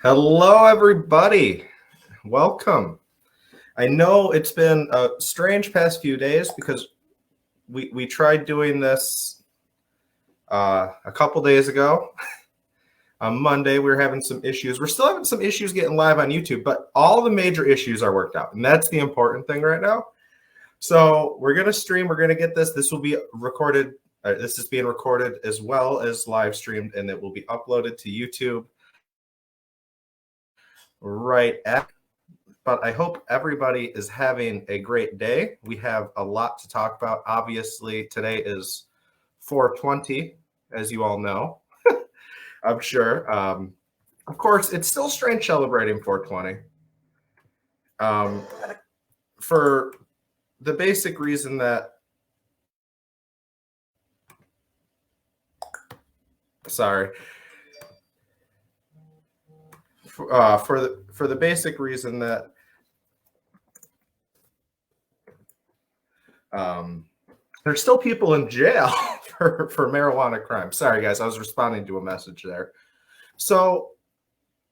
Hello, everybody. Welcome. I know it's been a strange past few days because we tried doing this a couple days ago. On Monday, we were having some issues. We're still having some issues getting live on YouTube, but all the major issues are worked out, and that's the important thing right now. So we're going to stream. We're going to get this. This will be recorded. This is being recorded as well as live streamed, and it will be uploaded to YouTube but I hope everybody is having a great day. We have a lot to talk about. Obviously, today is 4/20, as you all know. I'm sure. Of course, it's still strange celebrating 4/20. For the basic reason that for the basic reason that there's still people in jail for marijuana crime. Sorry, guys, I was responding to a message there. So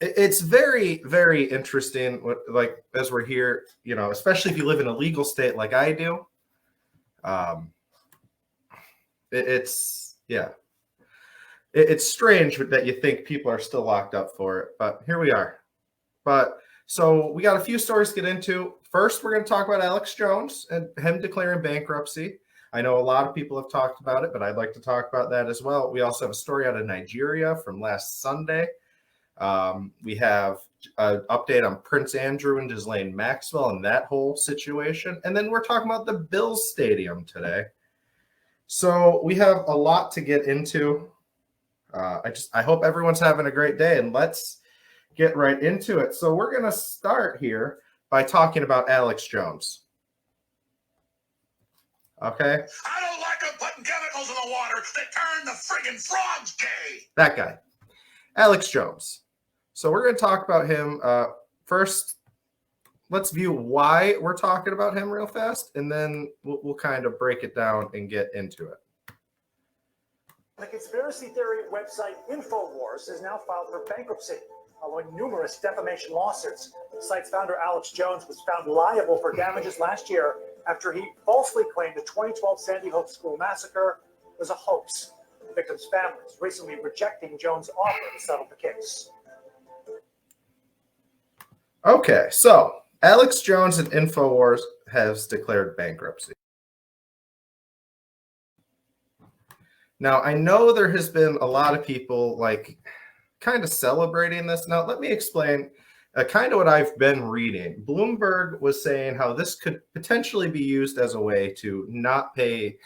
it's very, very interesting. Like as we're here, especially if you live in a legal state like I do. It's strange that you think people are still locked up for it, but here we are. So we got a few stories to get into. First, we're going to talk about Alex Jones and him declaring bankruptcy. I know a lot of people have talked about it, but I'd like to talk about that as well. We also have a story out of Nigeria from last Sunday. We have an update on Prince Andrew and Ghislaine Maxwell and that whole situation. And then we're talking about the Bills Stadium today. So we have a lot to get into. I hope everyone's having a great day, and let's get right into it. So we're going to start here by talking about Alex Jones. Okay? I don't like them putting chemicals in the water that turn the friggin' frogs gay. That guy, Alex Jones. So we're going to talk about him. First, let's view why we're talking about him real fast, and then we'll kind of break it down and get into it. The conspiracy theory website InfoWars has now filed for bankruptcy following numerous defamation lawsuits. The site's founder, Alex Jones, was found liable for damages last year after he falsely claimed the 2012 Sandy Hook school massacre was a hoax. The victims' families recently rejecting Jones' offer to settle the case. Okay, so Alex Jones and InfoWars has declared bankruptcy. Now, I know there has been a lot of people kind of celebrating this. Now, let me explain kind of what I've been reading. Bloomberg was saying how this could potentially be used as a way to not pay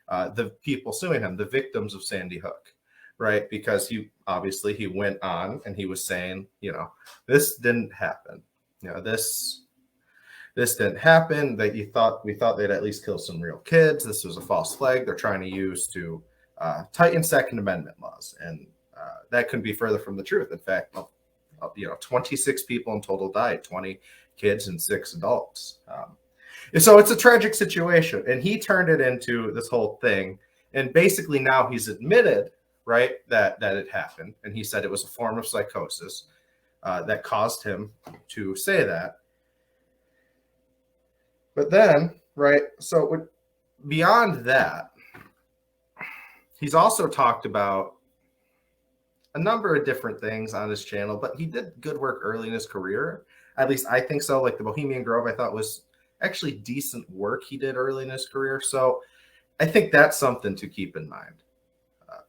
the people suing him, the victims of Sandy Hook, right? Because he went on and he was saying, this didn't happen. This didn't happen. That we thought they'd at least kill some real kids. This was a false flag they're trying to use to tighten Second Amendment laws, and that couldn't be further from the truth. In fact, 26 people in total died, 20 kids and 6 adults. So it's a tragic situation, and he turned it into this whole thing. And basically now he's admitted, right, that it happened, and he said it was a form of psychosis that caused him to say that. But then, right, so beyond that, he's also talked about a number of different things on his channel, but he did good work early in his career. At least I think so. Like the Bohemian Grove, I thought was actually decent work he did early in his career. So I think that's something to keep in mind.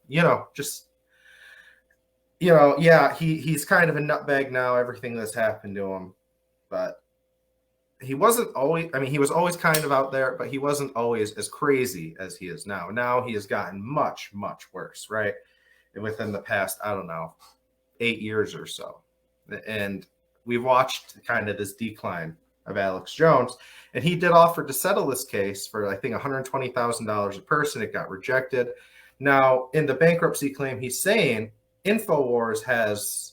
He's kind of a nutbag now, everything that's happened to him. But he wasn't always, he was always kind of out there, but he wasn't always as crazy as he is now. Now he has gotten much, much worse, right? And within the past, 8 years or so. And we've watched kind of this decline of Alex Jones. And he did offer to settle this case for, I think, $120,000 a person. It got rejected. Now, in the bankruptcy claim, he's saying InfoWars has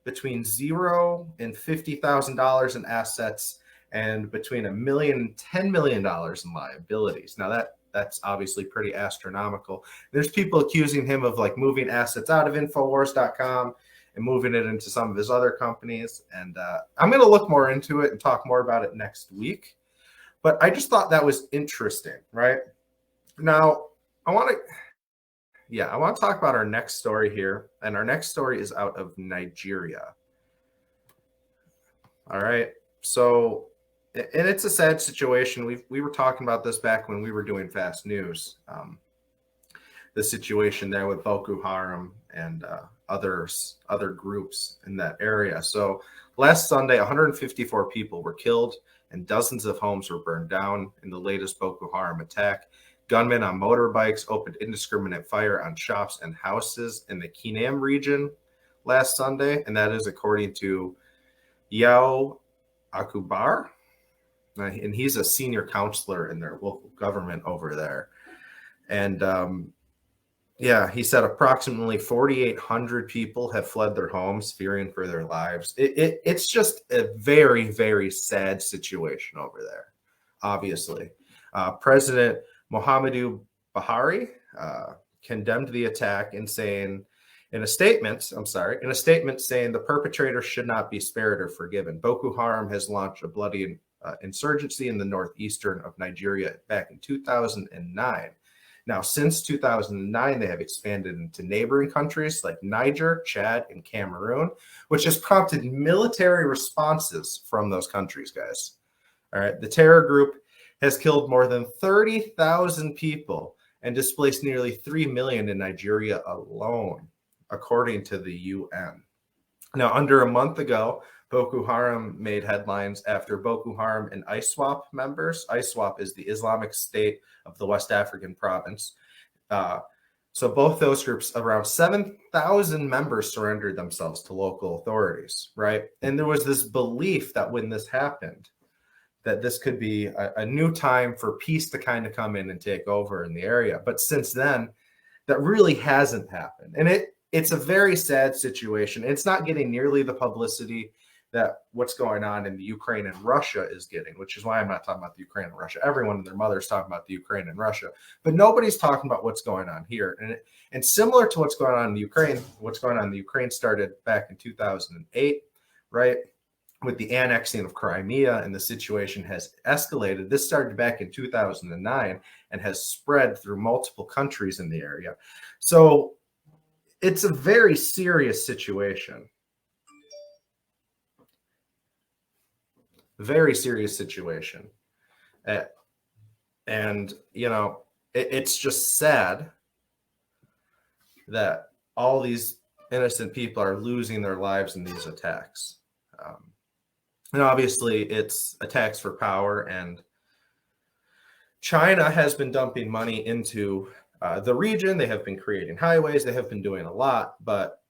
between $0 and $50,000 in assets and between $1 million and $10 million in liabilities. Now, that's obviously pretty astronomical. There's people accusing him of moving assets out of Infowars.com and moving it into some of his other companies. And I'm going to look more into it and talk more about it next week. But I just thought that was interesting, right? Now, I want to talk about our next story here. And our next story is out of Nigeria. All right. So, and it's a sad situation. We were talking about this back when we were doing Fast News. The situation there with Boko Haram and other groups in that area. So last Sunday, 154 people were killed and dozens of homes were burned down in the latest Boko Haram attack. Gunmen on motorbikes opened indiscriminate fire on shops and houses in the Kinam region last Sunday, and that is according to Yao Akubar, and he's a senior counselor in their local government over there. And he said approximately 4,800 people have fled their homes, fearing for their lives. It's just a very, very sad situation over there, obviously. President Muhammadu Buhari condemned the attack in a statement saying the perpetrator should not be spared or forgiven. Boko Haram has launched a bloody insurgency in the northeastern of Nigeria back in 2009. Now, since 2009, they have expanded into neighboring countries like Niger, Chad, and Cameroon, which has prompted military responses from those countries, guys. All right. The terror group has killed more than 30,000 people and displaced nearly 3 million in Nigeria alone, according to the UN. Now, under a month ago, Boko Haram made headlines after Boko Haram and ISWAP members. ISWAP is the Islamic State of the West African province. So both those groups, around 7,000 members surrendered themselves to local authorities, right? And there was this belief that when this happened, that this could be a new time for peace to kind of come in and take over in the area. But since then, that really hasn't happened. And it's a very sad situation. It's not getting nearly the publicity that what's going on in the Ukraine and Russia is getting, which is why I'm not talking about the Ukraine and Russia. Everyone and their mother is talking about the Ukraine and Russia, but nobody's talking about what's going on here. And similar to what's going on in the Ukraine started back in 2008, right? With the annexing of Crimea, and the situation has escalated. This started back in 2009 and has spread through multiple countries in the area. So it's a very serious situation. Very serious situation. And, it's just sad that all these innocent people are losing their lives in these attacks. And obviously, it's attacks for power, and China has been dumping money into the region. They have been creating highways. They have been doing a lot. But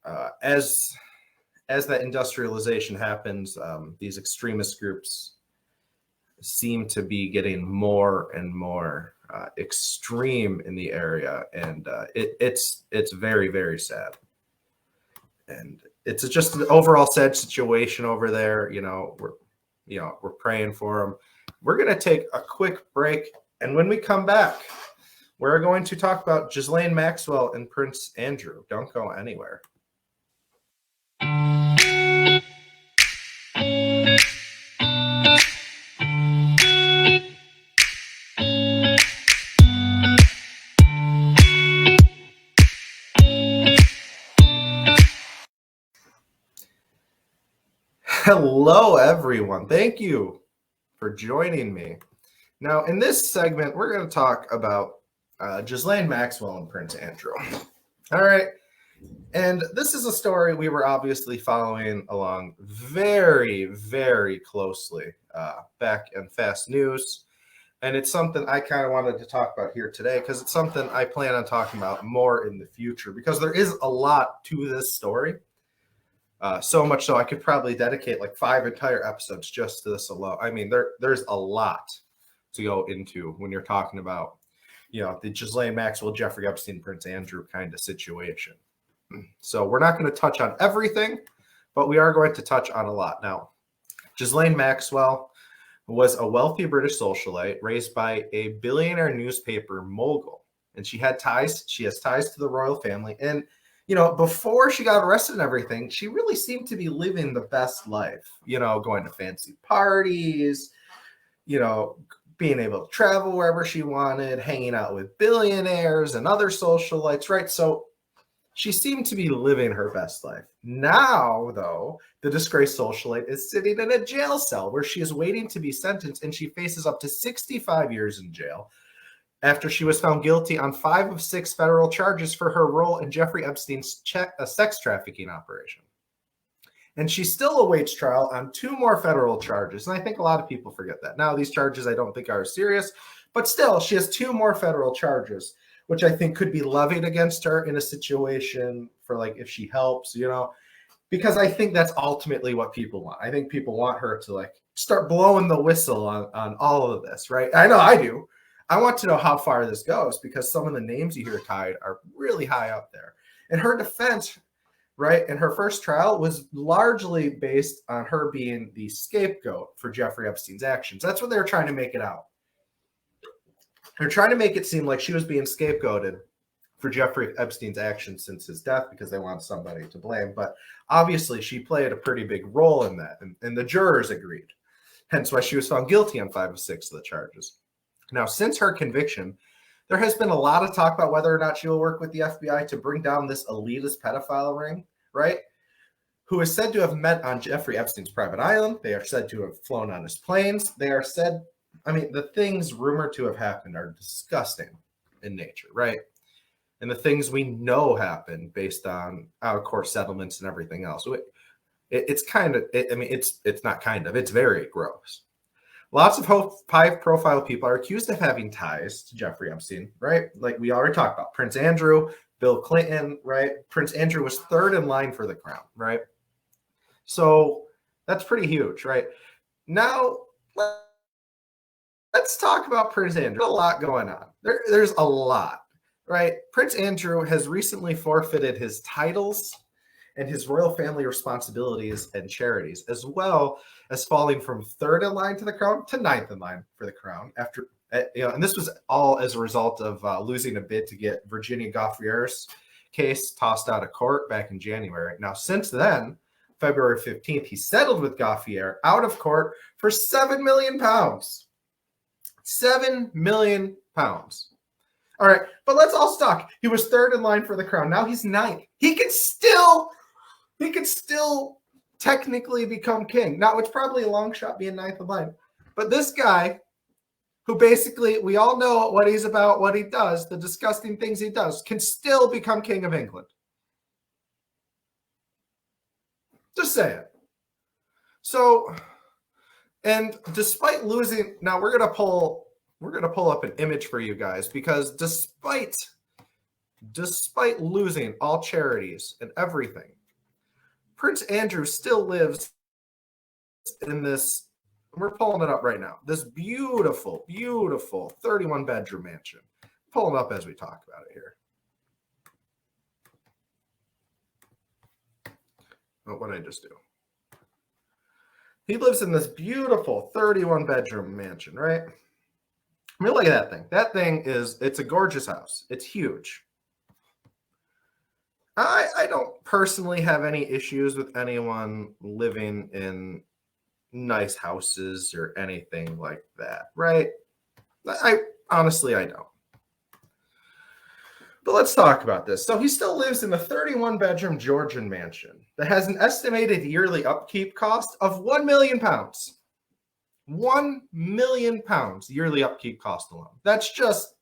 as that industrialization happens, these extremist groups seem to be getting more and more extreme in the area, and it's very, very sad. And it's just an overall sad situation over there. We're praying for them. We're going to take a quick break, and when we come back, we're going to talk about Ghislaine Maxwell and Prince Andrew. Don't go anywhere. Hello, everyone. Thank you for joining me. Now, in this segment, we're going to talk about Ghislaine Maxwell and Prince Andrew. All right. And this is a story we were obviously following along very, very closely back in Fast News. And it's something I kind of wanted to talk about here today because it's something I plan on talking about more in the future, because there is a lot to this story. So much so I could probably dedicate like 5 entire episodes just to this alone. I mean, there's a lot to go into when you're talking about, the Ghislaine Maxwell, Jeffrey Epstein, Prince Andrew kind of situation. So we're not going to touch on everything, but we are going to touch on a lot. Now, Ghislaine Maxwell was a wealthy British socialite raised by a billionaire newspaper mogul, and she has ties to the royal family. And before she got arrested and everything, she really seemed to be living the best life, going to fancy parties, being able to travel wherever she wanted, hanging out with billionaires and other socialites, right? So she seemed to be living her best life. Now, though, the disgraced socialite is sitting in a jail cell where she is waiting to be sentenced, and she faces up to 65 years in jail after she was found guilty on 5 of 6 federal charges for her role in Jeffrey Epstein's sex trafficking operation. And she still awaits trial on 2 more federal charges. And I think a lot of people forget that. Now, these charges I don't think are serious, but still, she has 2 more federal charges, which I think could be levied against her in a situation for like if she helps, because I think that's ultimately what people want. I think people want her to like start blowing the whistle on all of this, right? I know I do. I want to know how far this goes because some of the names you hear tied are really high up there. And her defense, right, in her first trial was largely based on her being the scapegoat for Jeffrey Epstein's actions. That's what they were trying to make it out. They're trying to make it seem like she was being scapegoated for Jeffrey Epstein's actions since his death because they want somebody to blame. But obviously, she played a pretty big role in that, and the jurors agreed. Hence why she was found guilty on 5 of 6 of the charges. Now, since her conviction, there has been a lot of talk about whether or not she will work with the FBI to bring down this elitist pedophile ring, right? Who is said to have met on Jeffrey Epstein's private island. They are said to have flown on his planes. They are said, the things rumored to have happened are disgusting in nature, right? And the things we know happened based on out-of-court settlements and everything else. It's very gross. Lots of high-profile people are accused of having ties to Jeffrey Epstein, right? Like we already talked about. Prince Andrew, Bill Clinton, right? Prince Andrew was 3rd in line for the crown, right? So that's pretty huge, right? Now, let's talk about Prince Andrew. There's a lot going on. There's a lot, right? Prince Andrew has recently forfeited his titles and his royal family responsibilities and charities, as well as falling from 3rd in line to the crown to 9th in line for the crown. After and this was all as a result of losing a bid to get Virginia Gauffier's case tossed out of court back in January. Now, since then, February 15th, he settled with Gauffier out of court for £7 million. £7 million. All right, but let's all talk. He was 3rd in line for the crown. Now he's 9th. He could still technically become king. Now, it's probably a long shot being 9th in line. But this guy, who basically, we all know what he's about, what he does, the disgusting things he does, can still become king of England. Just say it. So, and despite losing, now we're gonna pull up an image for you guys because despite losing all charities and everything, Prince Andrew still lives in this. We're pulling it up right now. This beautiful, beautiful 31-bedroom mansion. Pulling up as we talk about it here. Oh, what did I just do? He lives in this beautiful 31-bedroom mansion, right? Look at that thing. That thing it's a gorgeous house. It's huge. I don't personally have any issues with anyone living in nice houses or anything like that, right? I honestly don't. But let's talk about this. So he still lives in a 31-bedroom Georgian mansion that has an estimated yearly upkeep cost of £1 million. £1 million yearly upkeep cost alone. That's just,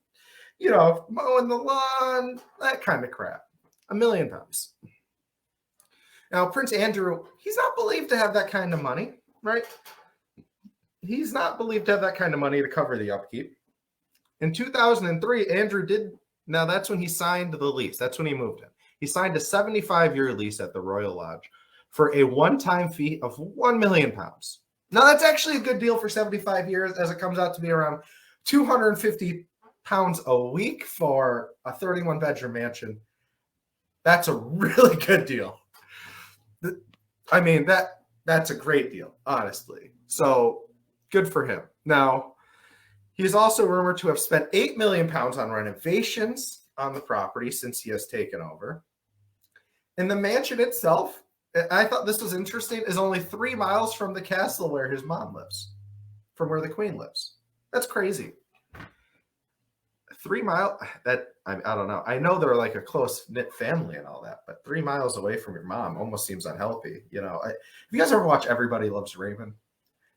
mowing the lawn, that kind of crap. £1 million. Now, Prince Andrew, he's not believed to have that kind of money, right? He's not believed to have that kind of money to cover the upkeep. In 2003, Andrew did. Now, that's when he signed the lease. That's when he moved in. He signed a 75-year lease at the Royal Lodge for a one-time fee of £1 million. Now, that's actually a good deal for 75 years, as it comes out to be around £250 a week for a 31-bedroom mansion. That's a really good deal. I mean, that's a great deal, honestly. So good for him. Now, he's also rumored to have spent £8 million on renovations on the property since he has taken over. And the mansion itself, I thought this was interesting, is only 3 miles from the castle where his mom lives, from where the queen lives. That's crazy. 3 mile, that I don't know. I know they're like a close knit family and all that, but 3 miles away from your mom almost seems unhealthy. You know, if you guys ever watch Everybody Loves Raymond,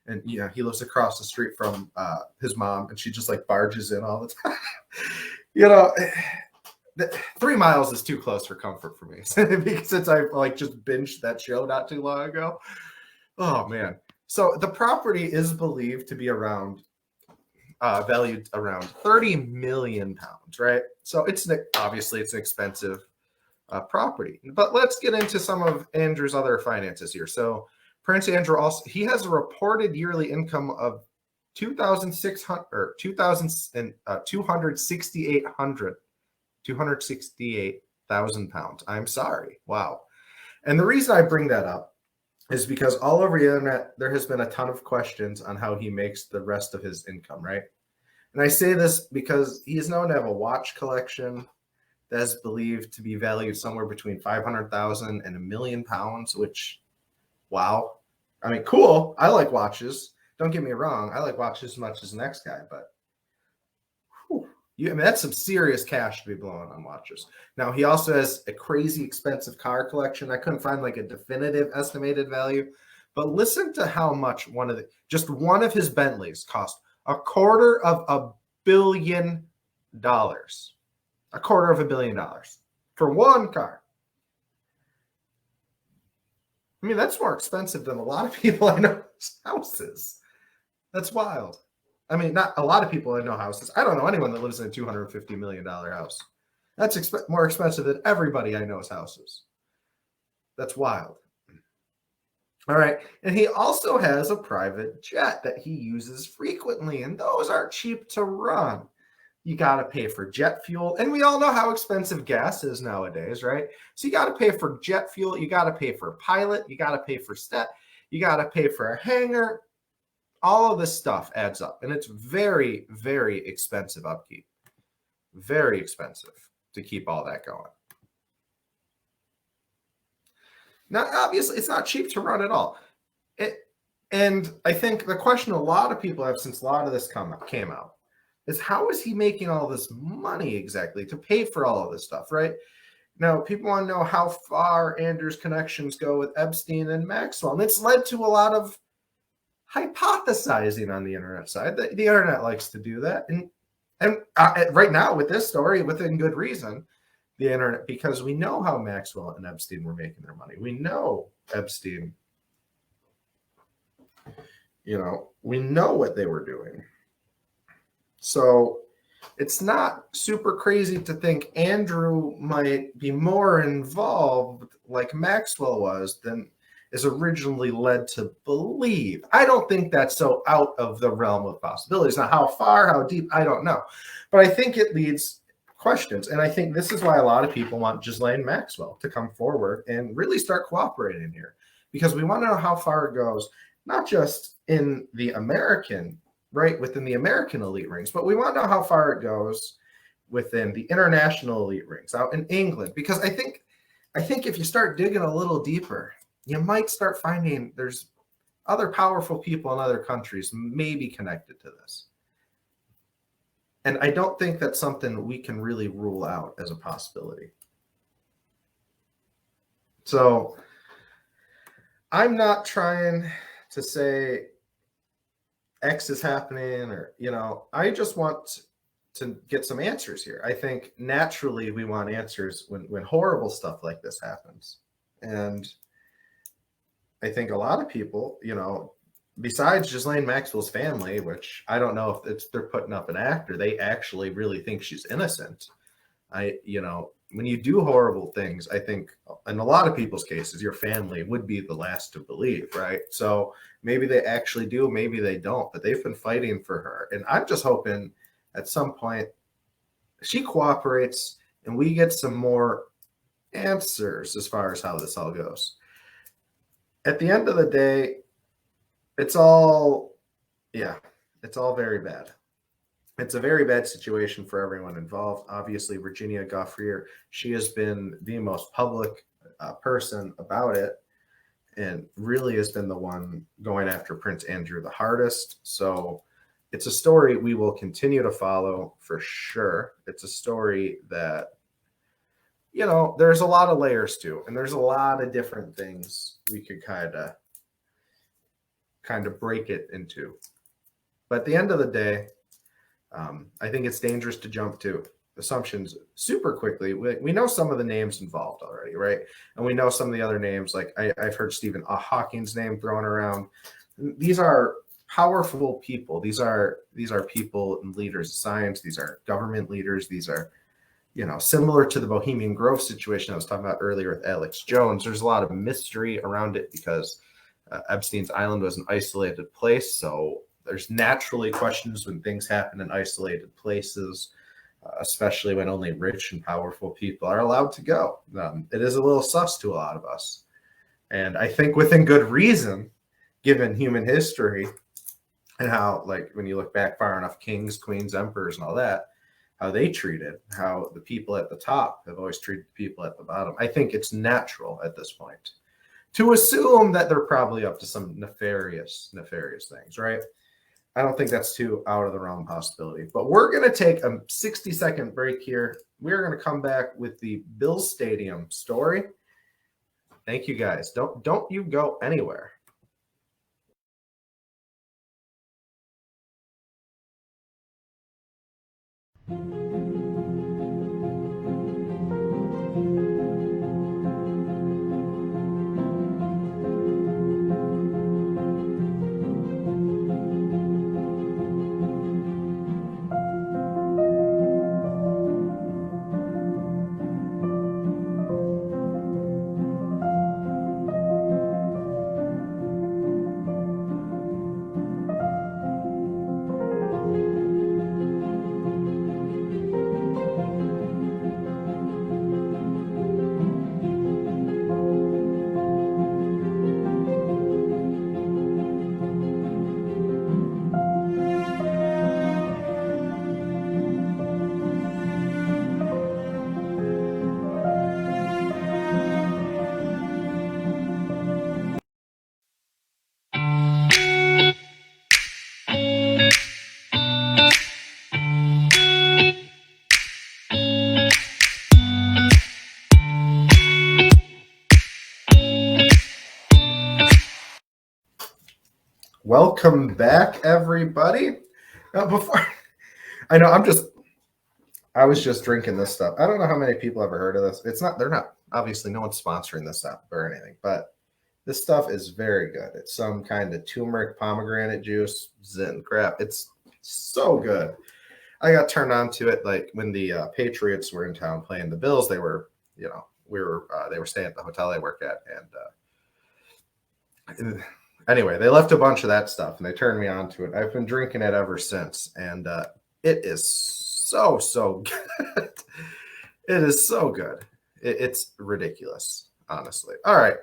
and you know he lives across the street from his mom, and she just like barges in all the time. You know, 3 miles is too close for comfort for me since I like just binged that show not too long ago. Oh man! So the property is believed to be around. Valued around 30 million pounds, right? So obviously it's an expensive property. But let's get into some of Andrew's other finances here. So Prince Andrew also he has a reported yearly income of 2,600 or 268,000 pounds. I'm sorry. Wow. And the reason I bring that up is because all over the internet, there has been a ton of questions on how he makes the rest of his income, right? And I say this because he is known to have a watch collection that is believed to be valued somewhere between 500,000 and £1 million, which, wow. I mean, cool. I like watches. Don't get me wrong. I like watches as much as the next guy, but I mean, that's some serious cash to be blowing on watches. Now, he also has a crazy expensive car collection. I couldn't find like a definitive estimated value, but listen to how much just one of his Bentleys cost $250 million. $250 million for one car. I mean, that's more expensive than a lot of people I know's houses. That's wild. I mean, not a lot of people I know houses. I don't know anyone that lives in a $250 million house. That's more expensive than everybody I know's houses. That's wild. All right. And he also has a private jet that he uses frequently, and those aren't cheap to run. You got to pay for jet fuel. And we all know how expensive gas is nowadays, right? So you got to pay for jet fuel. You got to pay for a pilot. You got to pay for you got to pay for a hangar. All of this stuff adds up, and it's very, very expensive upkeep. Very expensive to keep all that going. Now, obviously, it's not cheap to run at all. And I think the question a lot of people have since a lot of this came out is how is he making all this money exactly to pay for all of this stuff, right? Now, people want to know how far Andrew's connections go with Epstein and Maxwell, and it's led to a lot of hypothesizing on the internet side. The internet likes to do that, and right now with this story, within good reason, the internet, because we know how Maxwell and Epstein were making their money. We know Epstein, we know what they were doing. So it's not super crazy to think Andrew might be more involved like Maxwell was than is originally led to believe. I don't think that's so out of the realm of possibilities. Now, how far, how deep, I don't know. But I think it leads questions. And I think this is why a lot of people want Ghislaine Maxwell to come forward and really start cooperating here. Because we want to know how far it goes, not just in the American, right, within the American elite rings, but we want to know how far it goes within the international elite rings out in England. Because I think if you start digging a little deeper, you might start finding there's other powerful people in other countries maybe connected to this. And I don't think that's something we can really rule out as a possibility. So I'm not trying to say X is happening or, I just want to get some answers here. I think naturally we want answers when horrible stuff like this happens. And I think a lot of people, besides Ghislaine Maxwell's family, which I don't know if they're putting up an act or they actually really think she's innocent. When you do horrible things, I think in a lot of people's cases, your family would be the last to believe, right? So maybe they actually do, maybe they don't, but they've been fighting for her. And I'm just hoping at some point she cooperates and we get some more answers as far as how this all goes. At the end of the day, it's all very bad. It's a very bad situation for everyone involved. Obviously, Virginia Goffreer, she has been the most public person about it, and really has been the one going after Prince Andrew the hardest. So it's a story we will continue to follow for sure. It's a story that, you know, there's a lot of layers to, and there's a lot of different things we could kind of break it into. But at the end of the day, I think it's dangerous to jump to assumptions super quickly. We know some of the names involved already, right? And we know some of the other names. Like I've heard Stephen Hawking's name thrown around. These are powerful people. These are people and leaders of science. These are government leaders. These are, you know, similar to the Bohemian Grove situation I was talking about earlier with Alex Jones. There's a lot of mystery around it because Epstein's Island was an isolated place. So there's naturally questions when things happen in isolated places, especially when only rich and powerful people are allowed to go. It is a little sus to a lot of us. And I think within good reason, given human history and how, like, when you look back far enough, kings, queens, emperors, and all that, how they treated, how the people at the top have always treated the people at the bottom. I think it's natural at this point to assume that they're probably up to some nefarious things, right? I don't think that's too out of the realm possibility. But we're going to take a 60-second break here. We're going to come back with the Bills Stadium story. Thank you, guys. Don't you go anywhere. Welcome back, everybody. Now, before I know, I was just drinking this stuff. I don't know how many people ever heard of this. They're not, obviously, no one's sponsoring this up or anything, but this stuff is very good. It's some kind of turmeric pomegranate juice, zin crap. It's so good. I got turned on to it like when the Patriots were in town playing the Bills. They were, you know, they were staying at the hotel I work at, and anyway, they left a bunch of that stuff and they turned me on to it. I've been drinking it ever since, and it is so good. It is so good. It's ridiculous, honestly. All right.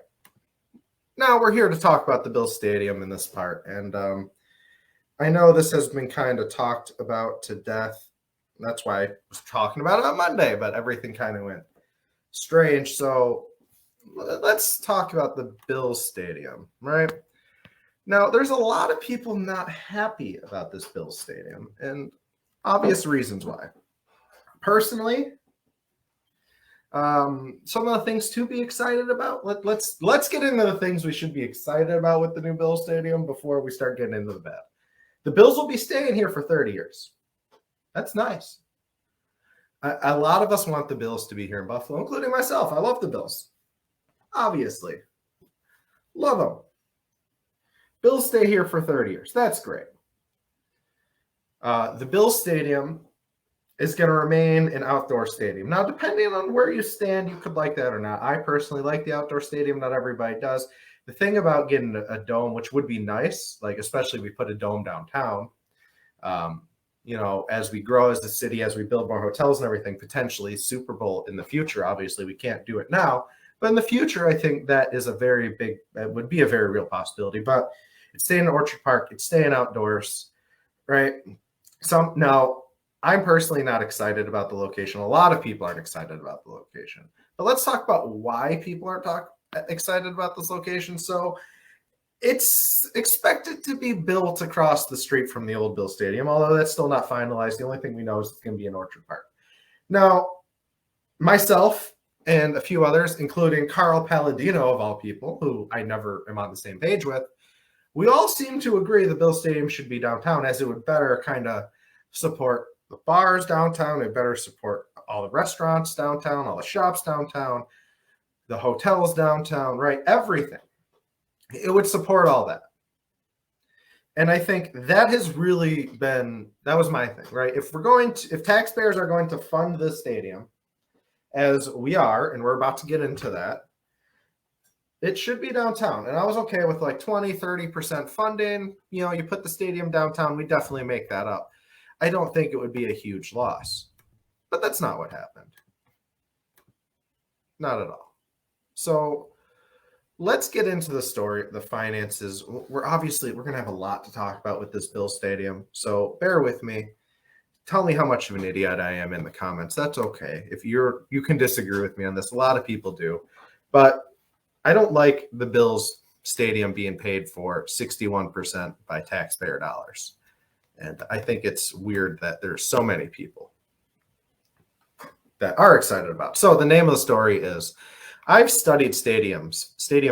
Now we're here to talk about the Bills Stadium in this part, and I know this has been kind of talked about to death. That's why I was talking about it on Monday, but everything kind of went strange. So let's talk about the Bills Stadium, right? Now, there's a lot of people not happy about this Bills Stadium, and obvious reasons why. Personally, some of the things to be excited about. Let's get into the things we should be excited about with the new Bills Stadium before we start getting into the bad. The Bills will be staying here for 30 years. That's nice. A lot of us want the Bills to be here in Buffalo, including myself. I love the Bills. Obviously. Love them. Bills stay here for 30 years. That's great. The Bills Stadium is going to remain an outdoor stadium. Now, depending on where you stand, you could like that or not. I personally like the outdoor stadium. Not everybody does. The thing about getting a dome, which would be nice, like especially if we put a dome downtown, you know, as we grow as the city, as we build more hotels and everything, potentially Super Bowl in the future. Obviously, we can't do it now. But in the future, I think that is would be a very real possibility. But it's staying in Orchard Park. It's staying outdoors, right? Now, I'm personally not excited about the location. A lot of people aren't excited about the location. But let's talk about why people aren't excited about this location. So it's expected to be built across the street from the old Bill Stadium, although that's still not finalized. The only thing we know is it's going to be in Orchard Park. Now, myself and a few others, including Carl Palladino of all people, who I never am on the same page with, we all seem to agree the Bill Stadium should be downtown, as it would better kind of support the bars downtown. It better support all the restaurants downtown, all the shops downtown, the hotels downtown, right? Everything. It would support all that. And I think that has really been, that was my thing, right? If taxpayers are going to fund this stadium, as we are, and we're about to get into that, it should be downtown. And I was okay with like 20, 30% funding. You know, you put the stadium downtown, we definitely make that up. I don't think it would be a huge loss. But that's not what happened. Not at all. So let's get into the story, the finances. We're going to have a lot to talk about with this Bill Stadium. So bear with me. Tell me how much of an idiot I am in the comments. That's okay. If you can disagree with me on this. A lot of people do. But I don't like the Bills Stadium being paid for 61% by taxpayer dollars. And I think it's weird that there's so many people that are excited about. So the name of the story is, I've studied stadium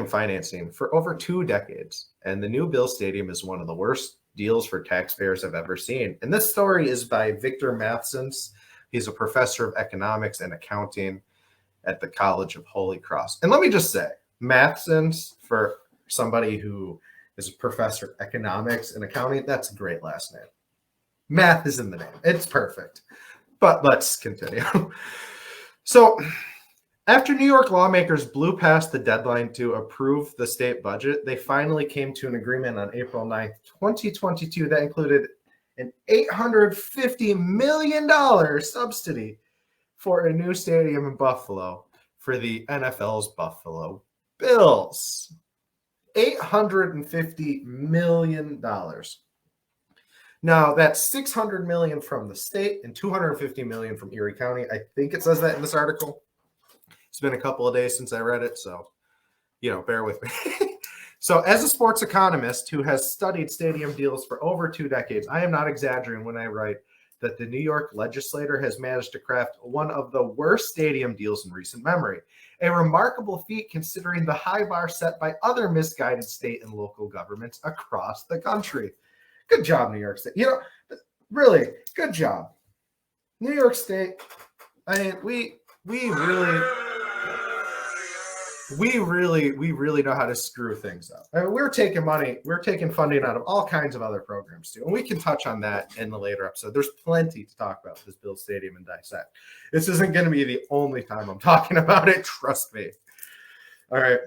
financing for over 2 decades, and the new Bill Stadium is one of the worst deals for taxpayers I've ever seen. And this story is by Victor Mathesons. He's a professor of economics and accounting at the College of Holy Cross. And let me just say, Mathesons, for somebody who is a professor of economics and accounting, that's a great last name. Math is in the name. It's perfect. But let's continue. So after New York lawmakers blew past the deadline to approve the state budget, they finally came to an agreement on April 9th, 2022 that included an $850 million subsidy for a new stadium in Buffalo for the NFL's Buffalo Bills. $850 million. Now, that's $600 million from the state and $250 million from Erie County. I think it says that in this article. It's been a couple of days since I read it, so, bear with me. So as a sports economist who has studied stadium deals for over 2 decades, I am not exaggerating when I write that the New York legislature has managed to craft one of the worst stadium deals in recent memory. A remarkable feat considering the high bar set by other misguided state and local governments across the country. Good job, New York State. Really, good job. New York State, I mean, we really know how to screw things up. I mean, we're taking funding out of all kinds of other programs too. And we can touch on that in the later episode. There's plenty to talk about this Bill Stadium and dissect. This isn't going to be the only time I'm talking about it. Trust me. All right.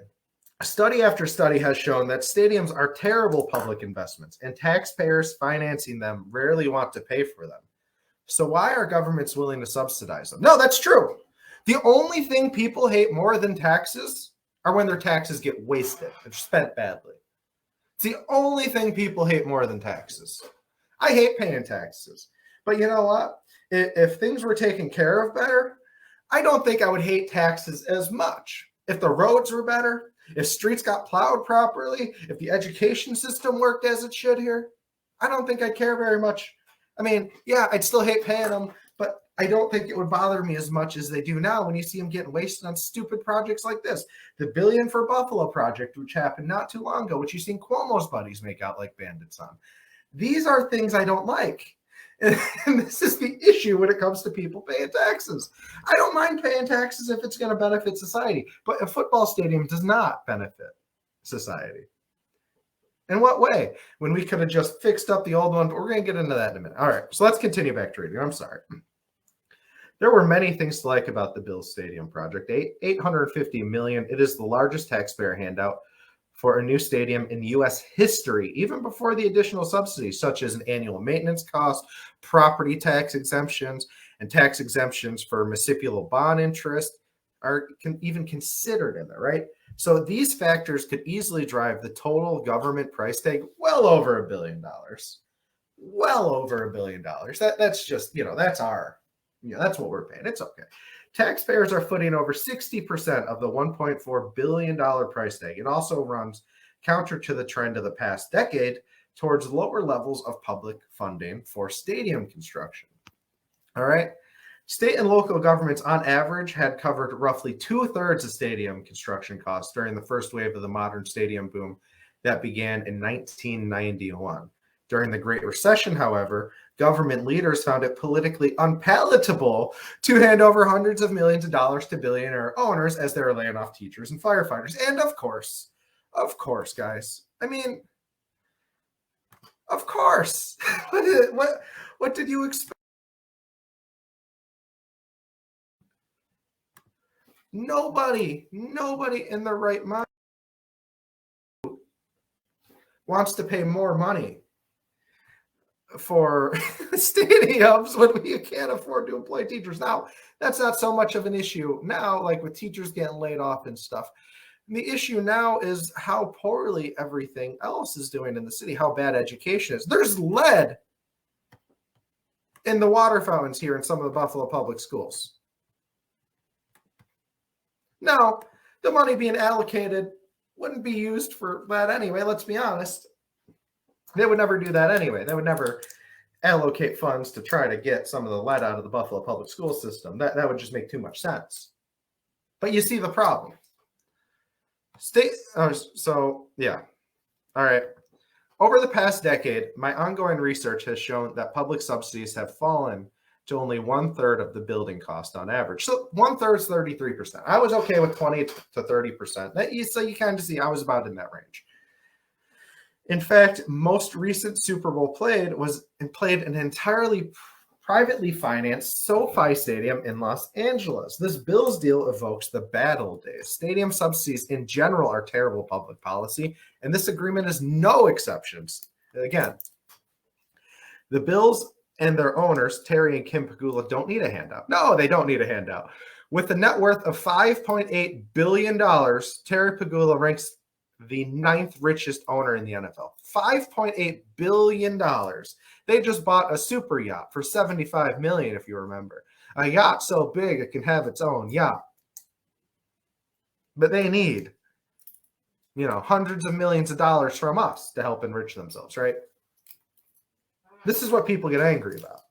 Study after study has shown that stadiums are terrible public investments, and taxpayers financing them rarely want to pay for them. So why are governments willing to subsidize them? No, that's true. The only thing people hate more than taxes are when their taxes get wasted and spent badly. It's the only thing people hate more than taxes. I hate paying taxes. But you know what? If things were taken care of better, I don't think I would hate taxes as much. If the roads were better, if streets got plowed properly, if the education system worked as it should here, I don't think I'd care very much. I mean, yeah, I'd still hate paying them, but I don't think it would bother me as much as they do now when you see them getting wasted on stupid projects like this. The Billion for Buffalo project, which happened not too long ago, which you've seen Cuomo's buddies make out like bandits on. These are things I don't like. And this is the issue when it comes to people paying taxes. I don't mind paying taxes if it's going to benefit society, but a football stadium does not benefit society. In what way? When we could have just fixed up the old one, but we're going to get into that in a minute. All right, so let's continue back to reading. I'm sorry. There were many things to like about the Bills Stadium project. $850 million. It is the largest taxpayer handout for a new stadium in U.S. history, even before the additional subsidies, such as an annual maintenance cost, property tax exemptions, and tax exemptions for municipal bond interest are even considered in there, right? So these factors could easily drive the total government price tag well over $1 billion. well over $1 billion. That's just, that's that's what we're paying. It's okay. Taxpayers are footing over 60% of the $1.4 billion price tag. It also runs counter to the trend of the past decade towards lower levels of public funding for stadium construction. All right. State and local governments, on average, had covered roughly 2/3 of stadium construction costs during the first wave of the modern stadium boom that began in 1991. During the Great Recession, however, government leaders found it politically unpalatable to hand over hundreds of millions of dollars to billionaire owners as they were laying off teachers and firefighters. And of course, guys, I mean, of course, what did you expect? Nobody in their right mind wants to pay more money for stadiums when you can't afford to employ teachers. Now, that's not so much of an issue now, like with teachers getting laid off and stuff. And the issue now is how poorly everything else is doing in the city, how bad education is. There's lead in the water fountains here in some of the Buffalo public schools. Now, the money being allocated wouldn't be used for that anyway, let's be honest. They would never do that anyway. They would never allocate funds to try to get some of the lead out of the Buffalo public school system. That would just make too much sense. But you see the problem. Yeah. All right. Over the past decade, my ongoing research has shown that public subsidies have fallen to only 1/3 of the building cost on average. So 1/3 is 33%. I was okay with 20 to 30%. So you kind of see I was about in that range. In fact, most recent Super Bowl played an entirely privately financed SoFi Stadium in Los Angeles. This Bills deal evokes the bad old days. Stadium subsidies in general are terrible public policy, and this agreement is no exceptions. Again, the Bills and their owners, Terry and Kim Pegula, don't need a handout. No, they don't need a handout. With a net worth of $5.8 billion, Terry Pegula ranks the 9th richest owner in the NFL. $5.8 billion. They just bought a super yacht for $75 million, if you remember. A yacht so big it can have its own yacht. But they need, hundreds of millions of dollars from us to help enrich themselves, right? This is what people get angry about.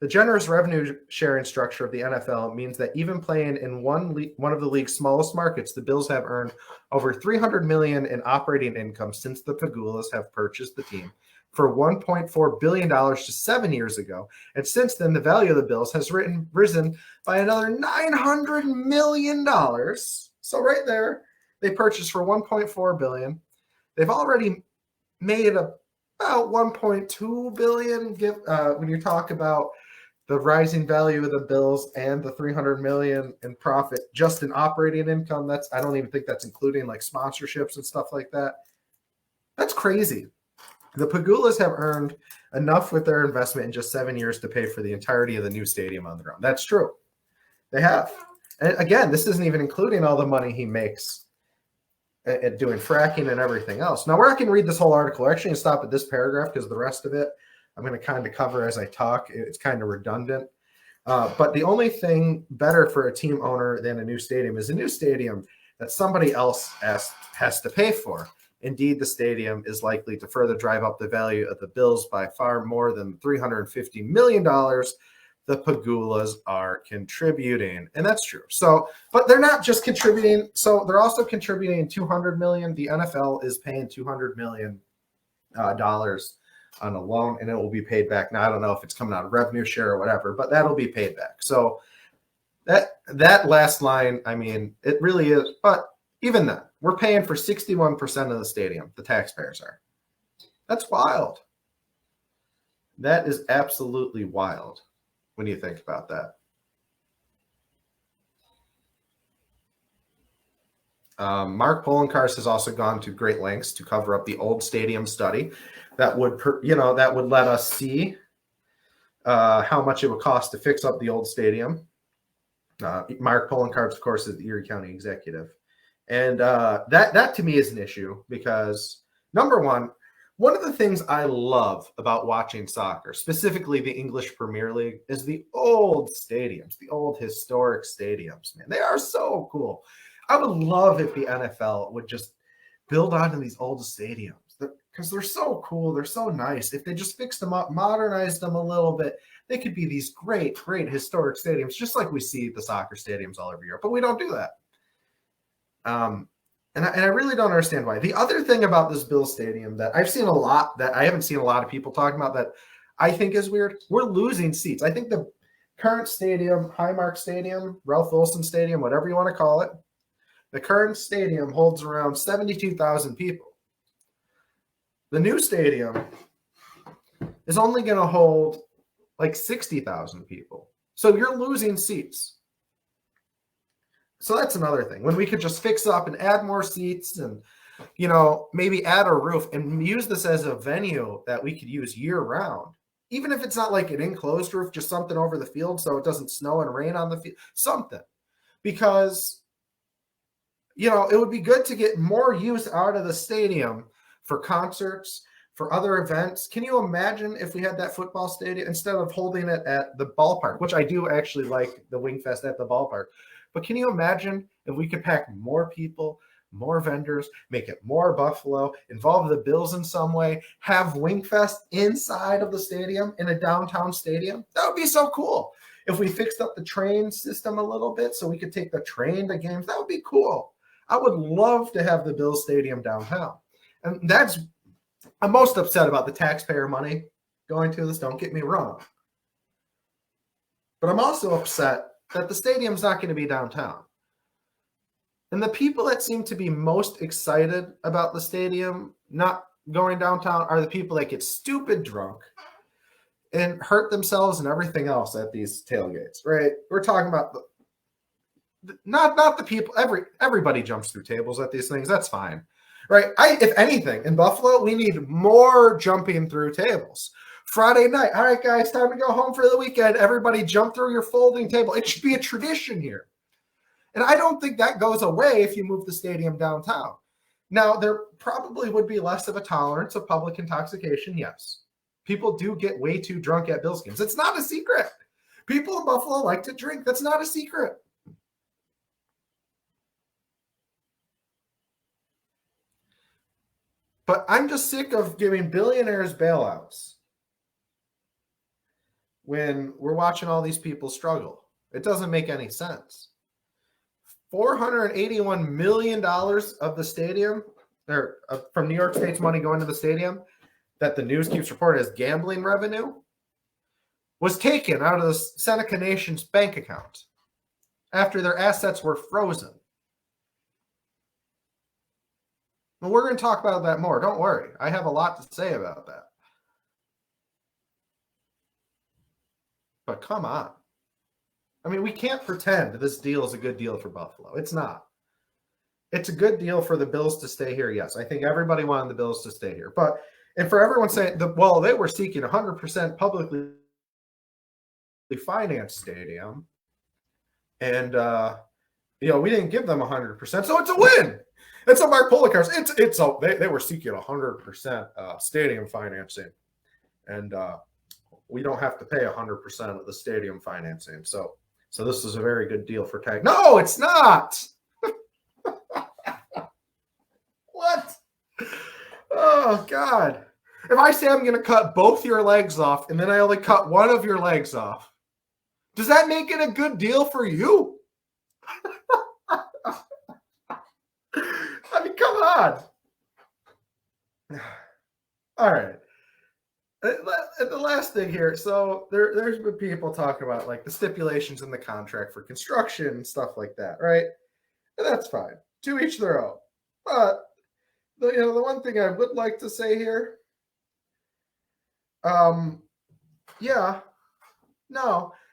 The generous revenue sharing structure of the NFL means that even playing in one of the league's smallest markets, the Bills have earned over $300 million in operating income since the Pegulas have purchased the team for $1.4 billion just 7 years ago. And since then, the value of the Bills has risen by another $900 million. So right there, they purchased for $1.4 billion. They've already made about $1.2 billion when you talk about the rising value of the Bills and the $300 million in profit just in operating income. I don't even think that's including like sponsorships and stuff like that. That's crazy. The Pegulas have earned enough with their investment in just 7 years to pay for the entirety of the new stadium on the ground. That's true. They have. And again, this isn't even including all the money he makes at doing fracking and everything else. Now, we're not going to read this whole article. We're actually going to stop at this paragraph because the rest of it I'm going to kind of cover as I talk. It's kind of redundant. But the only thing better for a team owner than a new stadium is a new stadium that somebody else has to pay for. Indeed, the stadium is likely to further drive up the value of the Bills by far more than $350 million the Pegulas are contributing. And that's true. So, but they're not just contributing. So they're also contributing $200 million. The NFL is paying $200 million dollars on a loan, and it will be paid back. Now, I don't know if it's coming out of revenue share or whatever, but that'll be paid back. So that last line, I mean, it really is. But even then, we're paying for 61% of the stadium. The taxpayers are. That's wild. That is absolutely wild when you think about that. Mark Poloncarz has also gone to great lengths to cover up the old stadium study that would let us see how much it would cost to fix up the old stadium. Mark Poloncarz, of course, is the Erie County executive. And that to me is an issue because, number one, One of the things I love about watching soccer, specifically the English Premier League, is the old stadiums, the old historic stadiums, man. They are so cool. I would love if the NFL would just build onto these old stadiums because they're so cool. They're so nice. If they just fixed them up, modernized them a little bit, they could be these great, great historic stadiums, just like we see the soccer stadiums all over Europe. But we don't do that. And I really don't understand why. The other thing about this Bills stadium that I've seen a lot, that I haven't seen a lot of people talking about, that I think is weird, we're losing seats. I think the current stadium, Highmark Stadium, Ralph Wilson Stadium, whatever you want to call it, the current stadium holds around 72,000 people. The new stadium is only going to hold like 60,000 people. So you're losing seats. So that's another thing. When we could just fix up and add more seats and, you know, maybe add a roof and use this as a venue that we could use year round, even if it's not like an enclosed roof, just something over the field so it doesn't snow and rain on the field, something. Because, you know, it would be good to get more use out of the stadium for concerts, for other events. Can you imagine if we had that football stadium instead of holding it at the ballpark, which I do actually like the Wingfest at the ballpark. But can you imagine if we could pack more people, more vendors, make it more Buffalo, involve the Bills in some way, have Wingfest inside of the stadium in a downtown stadium? That would be so cool. If we fixed up the train system a little bit so we could take the train to games, that would be cool. I would love to have the Bills Stadium downtown. And I'm most upset about the taxpayer money going to this, don't get me wrong. But I'm also upset that the stadium's not going to be downtown. And the people that seem to be most excited about the stadium not going downtown are the people that get stupid drunk and hurt themselves and everything else at these tailgates, right? We're talking about not the people, everybody jumps through tables at these things. That's fine, right? If anything, in Buffalo, we need more jumping through tables. Friday night, all right, guys, time to go home for the weekend. Everybody jump through your folding table. It should be a tradition here. And I don't think that goes away if you move the stadium downtown. Now, there probably would be less of a tolerance of public intoxication, yes. People do get way too drunk at Bills games. It's not a secret. People in Buffalo like to drink. That's not a secret. But I'm just sick of giving billionaires bailouts when we're watching all these people struggle. It doesn't make any sense. $481 million of the stadium, or from New York State's money going to the stadium, that the news keeps reporting as gambling revenue, was taken out of the Seneca Nation's bank account after their assets were frozen. And we're going to talk about that more. Don't worry. I have a lot to say about that. But come on. I mean, we can't pretend this deal is a good deal for Buffalo. It's not. It's a good deal for the Bills to stay here. Yes, I think everybody wanted the Bills to stay here. And for everyone saying, well, they were seeking 100% publicly financed stadium. And, we didn't give them 100%. So it's a win. And so Mark Pollicar's, they were seeking 100% stadium financing. And we don't have to pay 100% of the stadium financing. So this is a very good deal for TAG. No, it's not. What? Oh, God. If I say I'm going to cut both your legs off and then I only cut one of your legs off, does that make it a good deal for you? I mean, come on. All right. The last thing here. So there's been people talking about like the stipulations in the contract for construction and stuff like that, right? And that's fine. To each their own. But the one thing I would like to say here, no.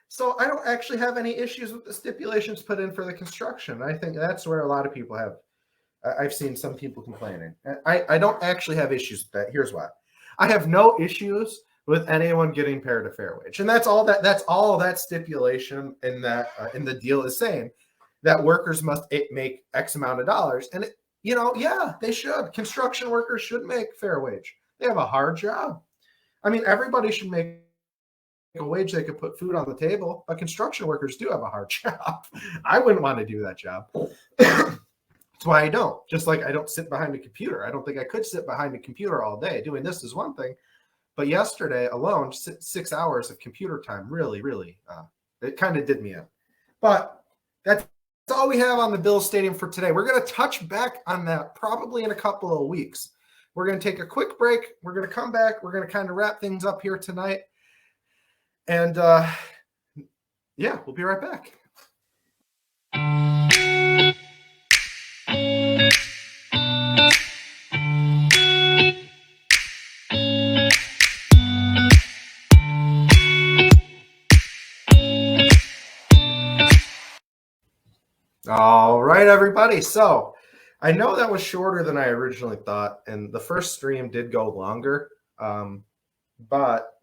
So I don't actually have any issues with the stipulations put in for the construction. I think that's where a lot of people have. I've seen some people complaining. I don't actually have issues with that. Here's why. I have no issues with anyone getting paid a fair wage. And that's all that stipulation in that in the deal is saying, that workers must make X amount of dollars. And they should. Construction workers should make fair wage. They have a hard job. I mean, everybody should make a wage they could put food on the table, but construction workers do have a hard job. I wouldn't want to do that job. That's why I don't. Just like I don't sit behind a computer. I don't think I could sit behind a computer all day. Doing this is one thing, but yesterday alone, 6 hours of computer time really, it kind of did me in. But that's all we have on the Bills Stadium for today. We're going to touch back on that probably in a couple of weeks. We're going to take a quick break. We're going to come back. We're going to kind of wrap things up here tonight. And yeah, we'll be right back. All right, everybody. So I know that was shorter than I originally thought, and the first stream did go longer. But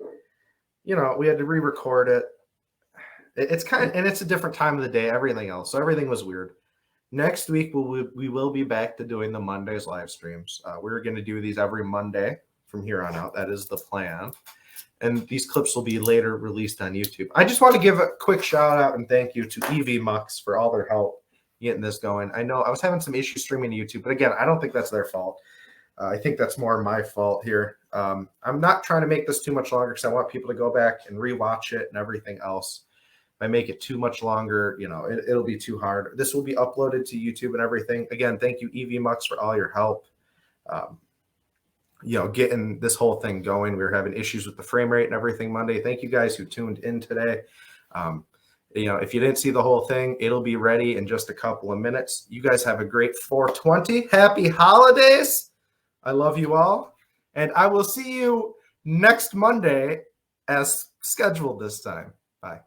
you know, we had to re-record it. It's and it's a different time of the day, everything else. So everything was weird. Next week, we will be back to doing the Mondays live streams. We're going to do these every Monday from here on out. That is the plan. And these clips will be later released on YouTube. I just want to give a quick shout out and thank you to EV Mux for all their help getting this going. I know I was having some issues streaming to YouTube, but again, I don't think that's their fault. I think that's more my fault here. I'm not trying to make this too much longer because I want people to go back and rewatch it and everything else. If I make it too much longer, you know, it'll be too hard. This will be uploaded to YouTube and everything. Again, thank you, EV Mux, for all your help. You know, getting this whole thing going. We were having issues with the frame rate and everything Monday. Thank you guys who tuned in today. You know, if you didn't see the whole thing, it'll be ready in just a couple of minutes. You guys have a great 420. Happy holidays. I love you all. And I will see you next Monday as scheduled this time. Bye.